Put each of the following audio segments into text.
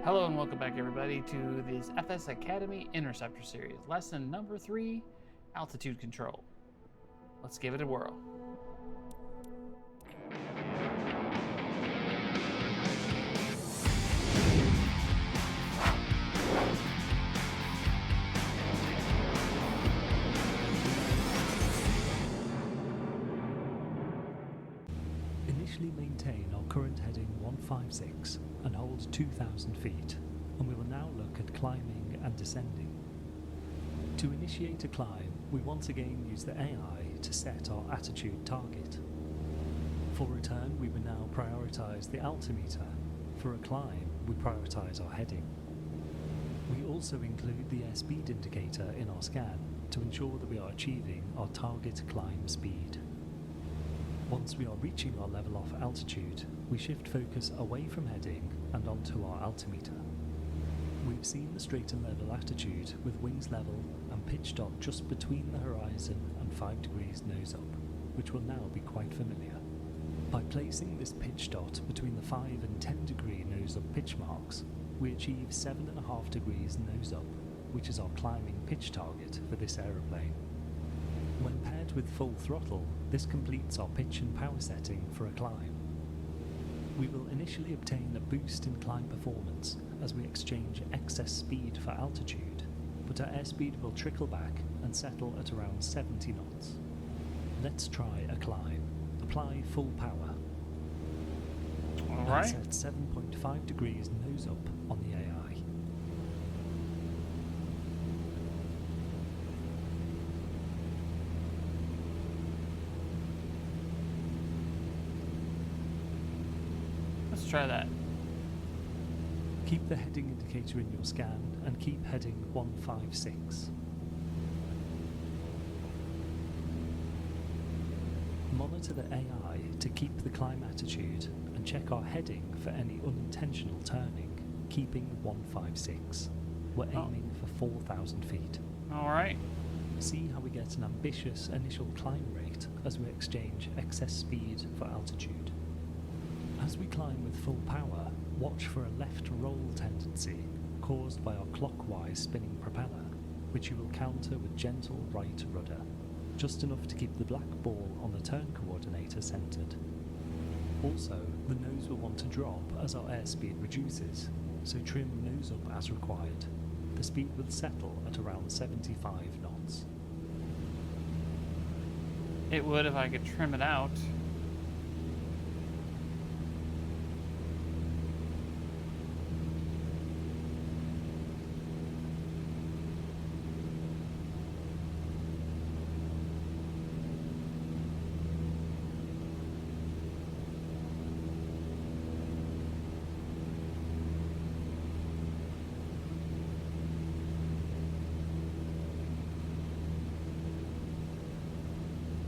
Hello and welcome back everybody to this FS Academy Interceptor series, lesson number 3, altitude control. Let's give it a whirl. Initially maintain our current heading 156 and hold 2,000 feet, and we will now look at climbing and descending. To initiate a climb, we once again use the AI to set our attitude target. For return, we will now prioritise the altimeter. For a climb, we prioritise our heading. We also include the airspeed indicator in our scan to ensure that we are achieving our target climb speed. Once we are reaching our level off altitude, we shift focus away from heading and onto our altimeter. We've seen the straight and level attitude with wings level and pitch dot just between the horizon and 5 degrees nose up, which will now be quite familiar. By placing this pitch dot between the 5 and 10 degree nose up pitch marks, we achieve 7.5 degrees nose up, which is our climbing pitch target for this aeroplane. When paired with full throttle, this completes our pitch and power setting for a climb. We will initially obtain a boost in climb performance as we exchange excess speed for altitude, but our airspeed will trickle back and settle at around 70 knots. Let's try a climb. Apply full power. Alright. And set 7.5 degrees nose up on the AI. Let's try that. Keep the heading indicator in your scan and keep heading 156. Monitor the AI to keep the climb attitude and check our heading for any unintentional turning, keeping 156. We're aiming for 4,000 feet. Alright. See how we get an ambitious initial climb rate as we exchange excess speed for altitude. As we climb with full power, watch for a left roll tendency caused by our clockwise spinning propeller, which you will counter with gentle right rudder, just enough to keep the black ball on the turn coordinator centered. Also, the nose will want to drop as our airspeed reduces, so trim nose up as required. The speed will settle at around 75 knots. It would if I could trim it out.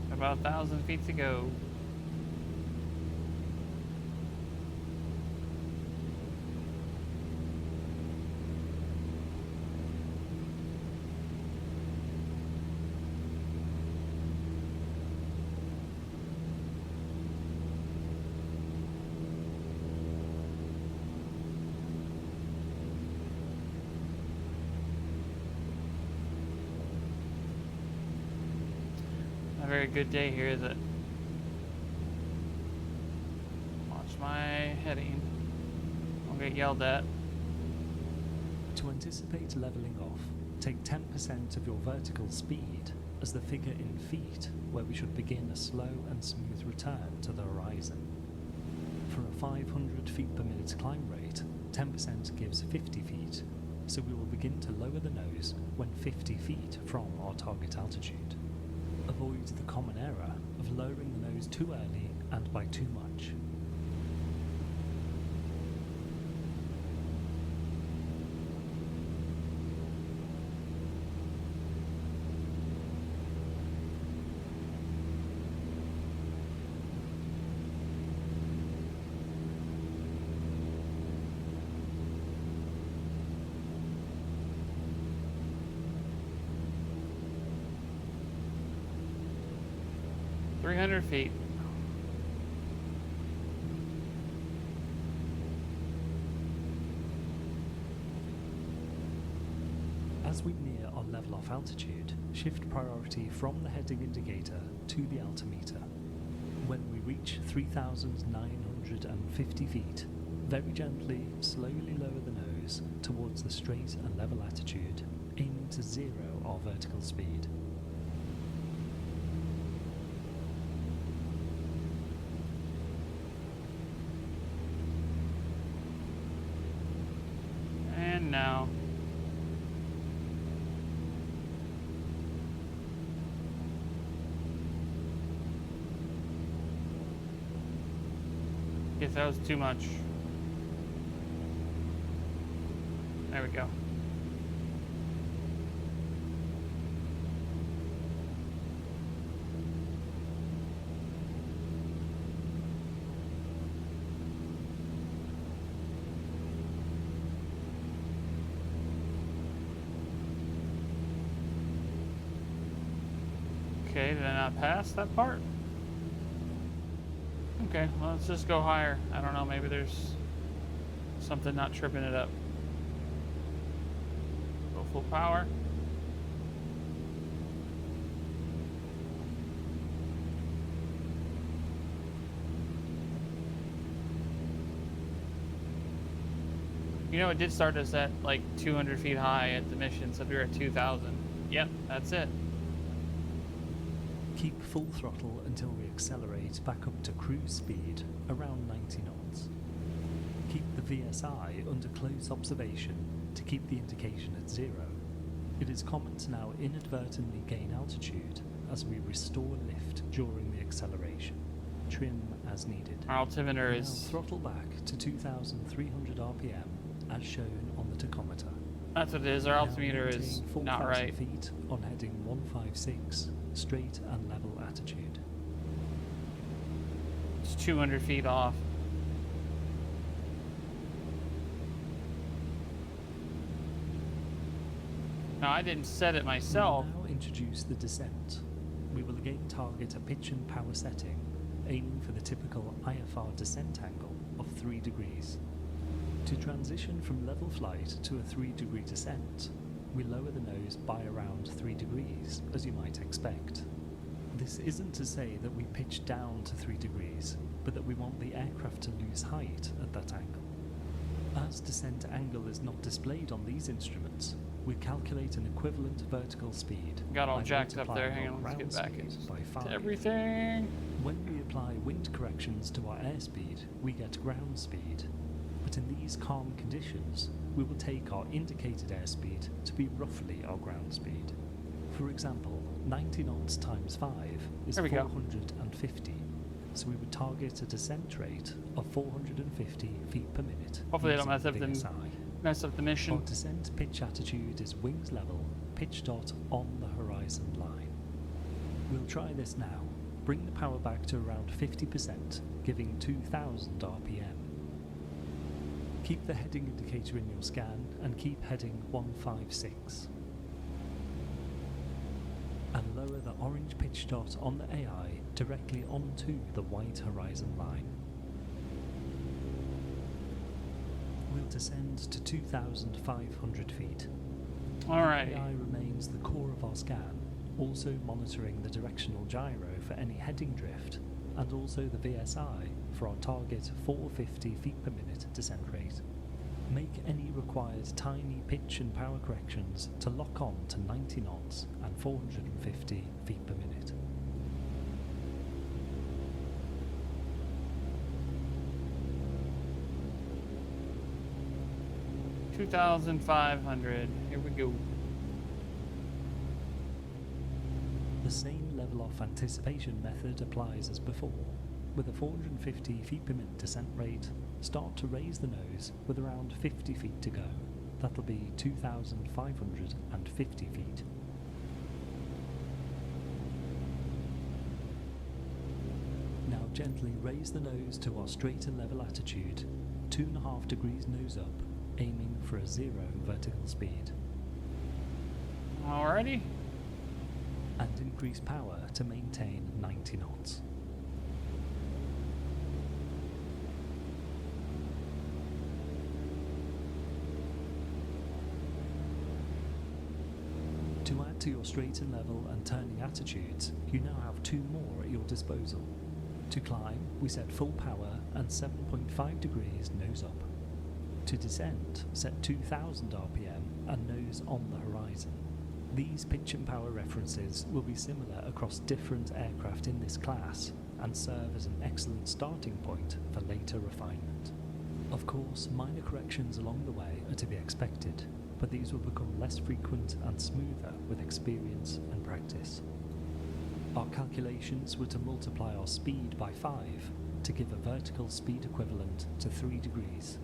About 1,000 feet to go. A very good day here, is it? Watch my heading. I'll get yelled at. To anticipate levelling off, take 10% of your vertical speed as the figure in feet, where we should begin a slow and smooth return to the horizon. For a 500 feet per minute climb rate, 10% gives 50 feet, so we will begin to lower the nose when 50 feet from our target altitude. Avoid the common error of lowering the nose too early and by too much. $300 feet. As we near our level off altitude, shift priority from the heading indicator to the altimeter. When we reach 3,950 feet, very gently, slowly lower the nose towards the straight and level attitude, aiming to zero our vertical speed. And now. Guess that was too much. There we go. Okay, did I not pass that part? Okay, well, let's just go higher. I don't know, maybe there's something not tripping it up. Go full power. You know, it did start us at like 200 feet high at the mission, so we were at 2,000. Yep, that's it. Keep full throttle until we accelerate back up to cruise speed, around 90 knots. Keep the VSI under close observation to keep the indication at 0. It is common to now inadvertently gain altitude as we restore lift during the acceleration. Trim as needed. Our altimeter Now is... throttle back to 2,300 RPM as shown on the tachometer. That's what it is, our Now altimeter is maintain not 4,000 right. feet on heading 156, straight and level attitude. It's 200 feet off. Now, I didn't set it myself. We will now introduce the descent. We will again target a pitch and power setting, aiming for the typical IFR descent angle of 3 degrees. To transition from level flight to a 3-degree descent, we lower the nose by around 3 degrees, as you might expect. This isn't to say that we pitch down to 3 degrees, but that we want the aircraft to lose height at that angle. As descent angle is not displayed on these instruments, we calculate an equivalent vertical speed. Got all by jacked up there. multiplying Hang our on, let's get ground back speed by to 5. everything. When we apply wind corrections to our airspeed, we get ground speed. But in these calm conditions, we will take our indicated airspeed to be roughly our ground speed. For example, 90 knots times 5 is There we go. 450, so we would target a descent rate of 450 feet per minute. Hopefully they don't using mess up the Our mission. descent pitch attitude is wings level, pitch dot on the horizon line. We'll try this now. Bring the power back to around 50%, giving 2,000 RPM. Keep the heading indicator in your scan and keep heading 156. And lower the orange pitch dot on the AI directly onto the white horizon line. We'll descend to 2,500 feet. Alrighty. The AI remains the core of our scan, also monitoring the directional gyro for any heading drift, and also the VSI for our target 450 feet per minute descent rate. Make any required tiny pitch and power corrections to lock on to 90 knots and 450 feet per minute. $2,500. Here we go. The same level of anticipation method applies as before. With a 450 feet per minute descent rate, start to raise the nose with around 50 feet to go. That'll be 2,550 feet. Now gently raise the nose to our straight and level attitude, 2.5 degrees nose up, aiming for a 0 vertical speed. Alrighty. And increase power to maintain 90 knots. To add to your straighten level and turning attitudes, you now have 2 more at your disposal. To climb, we set full power and 7.5 degrees nose up. To descend, set 2000 RPM and nose on the horizon. These pitch and power references will be similar across different aircraft in this class and serve as an excellent starting point for later refinement. Of course, minor corrections along the way are to be expected, but these will become less frequent and smoother with experience and practice. Our calculations were to multiply our speed by 5 to give a vertical speed equivalent to 3 degrees.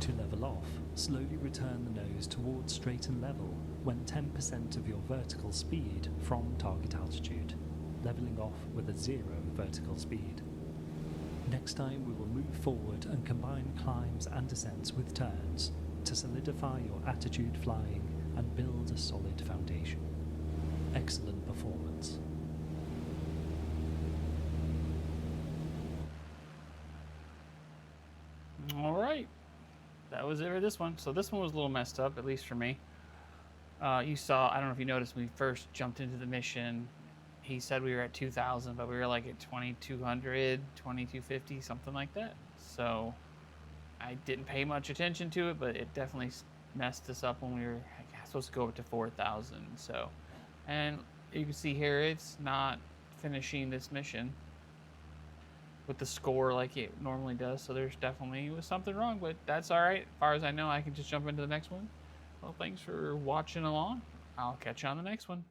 To level off, slowly return the nose towards straighten level when 10% of your vertical speed from target altitude, leveling off with a 0 vertical speed. Next time we will move forward and combine climbs and descents with turns to solidify your attitude flying and build a solid foundation. Excellent performance. All right, that was it for this one. So this one was a little messed up, at least for me. You saw, I don't know if you noticed, when we first jumped into the mission, he said we were at 2,000, but we were like at 2,200, 2,250, something like that. So I didn't pay much attention to it, but it definitely messed us up when we were supposed to go up to 4,000. So, and you can see here, it's not finishing this mission with the score like it normally does. So there's definitely was something wrong, but that's all right. As far as I know, I can just jump into the next one. Well, thanks for watching along. I'll catch you on the next one.